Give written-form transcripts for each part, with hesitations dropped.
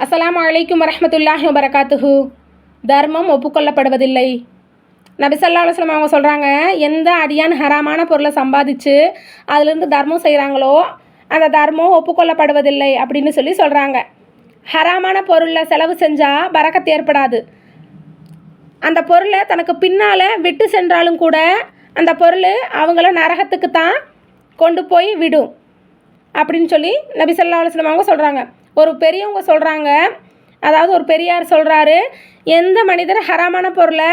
அஸ்ஸலாமு அலைக்கும் வரஹ்மத்துல்லாஹி வபரகாத்துஹு. தர்மம் ஒப்புக்கொள்ளப்படுவதில்லை. நபி ஸல்லல்லாஹு அலைஹி வஸல்லம் அவங்க சொல்கிறாங்க, எந்த அடியான் ஹராமான பொருளை சம்பாதிச்சு அதுலேருந்து தர்மம் செய்கிறாங்களோ அந்த தர்மம் ஒப்புக்கொள்ளப்படுவதில்லை அப்படின்னு சொல்கிறாங்க. ஹராமான பொருளில் செலவு செஞ்சால் பரக்கத்து ஏற்படாது. அந்த பொருளை தனக்கு பின்னால் விட்டு சென்றாலும் கூட அந்த பொருள் அவங்கள நரகத்துக்கு தான் கொண்டு போய் விடும் அப்படின்னு நபி ஸல்லல்லாஹு அலைஹி வஸல்லம் அவங்க சொல்கிறாங்க. ஒரு பெரியவங்க சொல்கிறாங்க, அதாவது ஒரு பெரியார் சொல்கிறாரு, எந்த மனிதர் ஹராமான பொருளை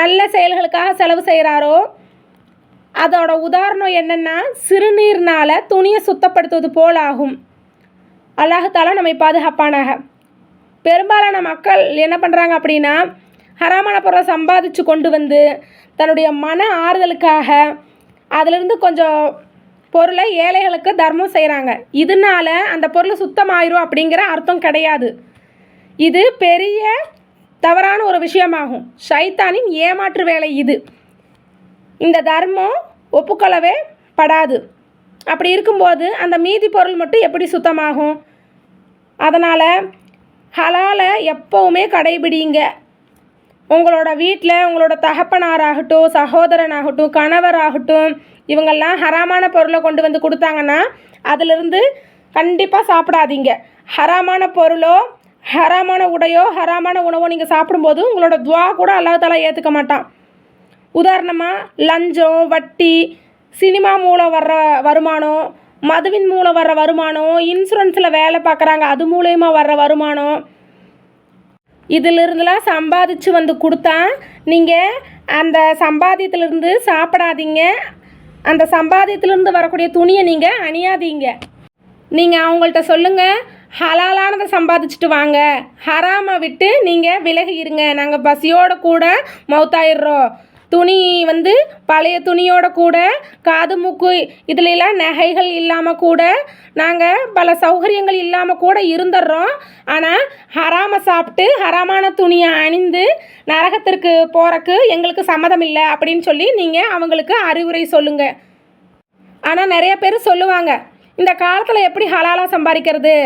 நல்ல செயல்களுக்காக செலவு செய்கிறாரோ அதோட உதாரணம் என்னென்னா சிறுநீர்னால் துணியை சுத்தப்படுத்துவது போல் ஆகும். அல்லாஹ் தஆலா நம்மை பாதுகாப்பானாக. பெரும்பாலான மக்கள் என்ன பண்ணுறாங்க அப்படின்னா, ஹராமான பொருளை சம்பாதிச்சு கொண்டு வந்து தன்னுடைய மன ஆறுதலுக்காக அதிலிருந்து கொஞ்சம் பொருளை ஏழைகளுக்கு தர்மம் செய்கிறாங்க. இதனால அந்த பொருள் சுத்தமாயிரும் அப்படிங்கிற அர்த்தம் கிடையாது. இது பெரிய தவறான ஒரு விஷயமாகும். ஷைத்தானின் ஏமாற்று வேலை இது. இந்த தர்மம் ஒப்புக்கொள்ளவே படாது. அப்படி இருக்கும்போது அந்த மீதி பொருள் மட்டும் எப்படி சுத்தமாகும்? அதனால் ஹலாலை எப்போவுமே கடைபிடிங்க. உங்களோட வீட்டில் உங்களோட தகப்பனாராகட்டும், சகோதரனாகட்டும், கணவராகட்டும், இவங்கெல்லாம் ஹராமான பொருளை கொண்டு வந்து கொடுத்தாங்கன்னா அதிலிருந்து கண்டிப்பாக சாப்பிடாதீங்க. ஹராமான பொருளோ, ஹராமான உடையோ, ஹராமான உணவோ நீங்கள் சாப்பிடும்போது உங்களோட துவா கூட அல்லாஹ் தஆலா ஏற்றுக்க மாட்டான். உதாரணமாக லஞ்சம், வட்டி, சினிமா மூலம் வர்ற வருமானம், மதுவின் மூலம் வர்ற வருமானம், இன்சூரன்ஸில் வேலை பார்க்குறாங்க அது மூலயமா வர்ற வருமானம், இதிலிருந்துலாம் சம்பாதிச்சு வந்து கொடுத்தா நீங்கள் அந்த சம்பாதியத்திலிருந்து சாப்பிடாதீங்க. அந்த சம்பாதியத்திலிருந்து வரக்கூடிய துணியை நீங்கள் அணியாதீங்க. நீங்கள் அவங்கள்ட்ட சொல்லுங்கள், ஹலாலானதை சம்பாதிச்சுட்டு வாங்க, ஹராமை விட்டு நீங்கள் விலகி இருங்க. நாங்கள் பசியோடு கூட மௌத்தாயிடுறோம். துணி பழைய துணியோட கூட காது மூக்கு இதுலெல்லாம் நகைகள் இல்லாமல் கூட நாங்கள் பல சௌகரியங்கள் இல்லாமல் கூட இருந்துடுறோம். ஆனால் ஹராமை சாப்பிட்டு ஹராமான துணியை அணிந்து நரகத்திற்கு போகிறக்கு எங்களுக்கு சம்மதம் இல்லை அப்படின்னு நீங்கள் அவங்களுக்கு அறிவுரை சொல்லுங்கள். ஆனால் நிறைய பேர் சொல்லுவாங்க, இந்த காலத்தில் எப்படி ஹலாலாக சம்பாதிக்கிறது,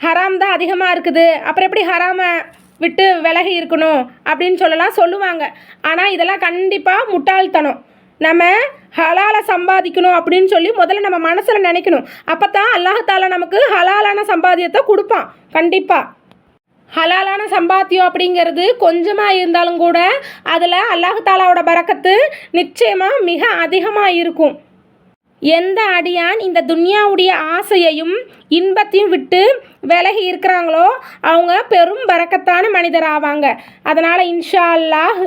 ஹராம் தான் அதிகமாக இருக்குது, அப்புறம் எப்படி ஹராமை விட்டு விலகி இருக்கணும் அப்படின்னு சொல்லுவாங்க. ஆனால் இதெல்லாம் கண்டிப்பாக முட்டாள்தனம். நம்ம ஹலாலை சம்பாதிக்கணும் அப்படின்னு முதல்ல நம்ம மனசில் நினைக்கணும். அப்போ தான் அல்லாஹ் தஆலா நமக்கு ஹலாலான சம்பாத்தியத்தை கொடுப்பான். கண்டிப்பாக ஹலாலான சம்பாத்தியம் அப்படிங்கிறது கொஞ்சமாக இருந்தாலும் கூட அதில் அல்லாஹ் தஆலாவோட பரக்கத்து நிச்சயமாக மிக அதிகமாக இருக்கும். எந்த அடியான் இந்த துன்யாவுடைய ஆசையையும் இன்பத்தையும் விட்டு விலகி இருக்கிறாங்களோ அவங்க பெரும் பரக்கத்தான மனிதர் ஆவாங்க. அதனால் இன்ஷா அல்லாஹ்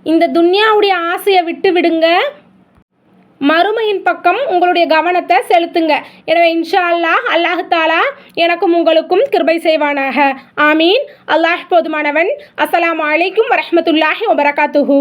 இந்த துன்யாவுடைய ஆசையை விட்டு விடுங்க, மறுமையின் பக்கம் உங்களுடைய கவனத்தை செலுத்துங்க. எனவே இன்ஷா அல்லாஹ் அல்லாஹ் தஆலா எனக்கும் உங்களுக்கும் கிருபை செய்வானாக. ஆமீன். அல்லாஹ் போதுமானவன். அஸ்ஸலாமு அலைக்கும் வரஹ்மத்துல்லாஹி வபரகாத்துஹு.